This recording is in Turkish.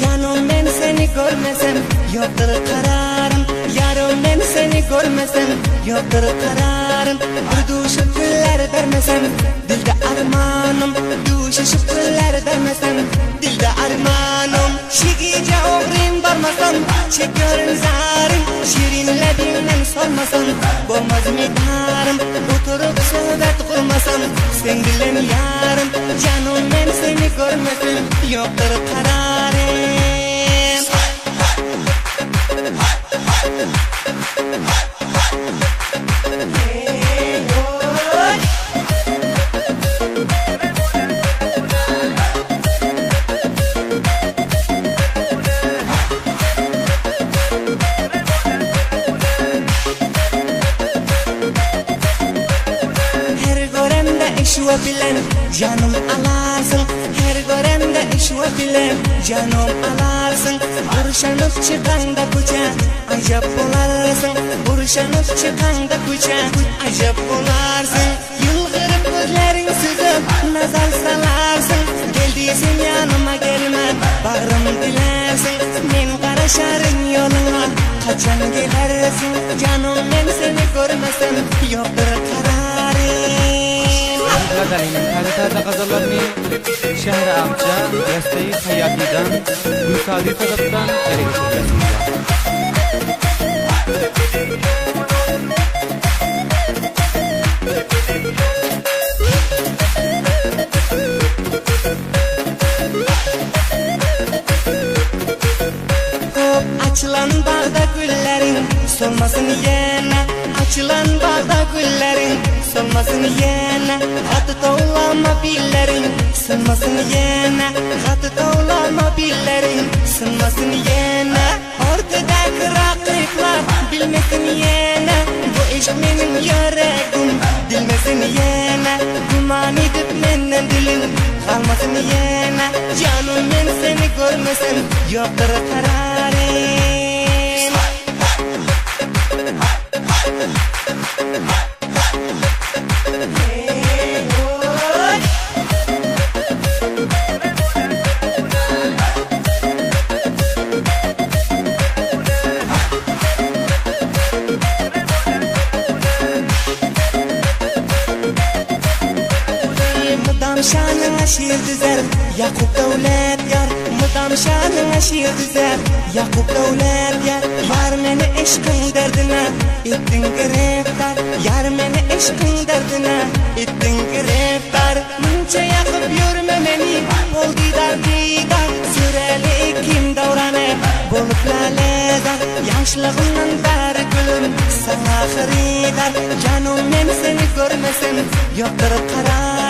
Canım ben seni görmesem yoktur kararım. Yarım ben seni görmesem yoktur kararım. Bir duşu güller vermesem dilde armanım. Duşu güller vermesem dilde armanım. Şigice oğrim varmasam çekiyorum zarım. Şirinlediğinden sormasam olmaz mitarım. Oturup sohbet kurmasam sen bilen yarım. Canım ben seni görmesem yoktur kararım. İşve bilen canım alarsın. Her görende işve bilen canım alarsın. Buruşanıp çıkanda kuca acap olarsın. Buruşanıp çıkanda kuca acap olarsın. Yılgırıp gözlerin süzüp nazar salarsın. Geldiysen yanıma gelme bağrım dilersin. Men karışarın yoluna kaçan gelersin. Canım ben seni görmesem yoktur kararım. Taze qazalarni shahri Amcha, Rastai Hayatidan, Gulsari tarafdan eriştirilmoqda. Açılan bağda güllerin solmasın yana. Açılan bağda güllerin solmasın yana. Hatı toğlama billerin sınmasın yana. Hatı toğlama billerin sınmasın yana. Ortadaki rakipler bilmesin yana. Bu iş benim yüreğim bilmesin yana. Duman edip menden dilim kalmasın yana. Canım ben seni görmesem yoktur kararım. Şanın aşir düzer Yakup devlet yar. Mıdam şanın aşir düzer Yakup devlet yar. Yar meni eşkın derdine ettin greftar. Yar meni eşkın derdine ettin greftar. Munca yakıp yürüme meni ol didar didar. Süreli kim davranı bolup lalezar. Yaşlığından beri gülüm sana xaridar. Canım ben seni görmesem yoktur kararım.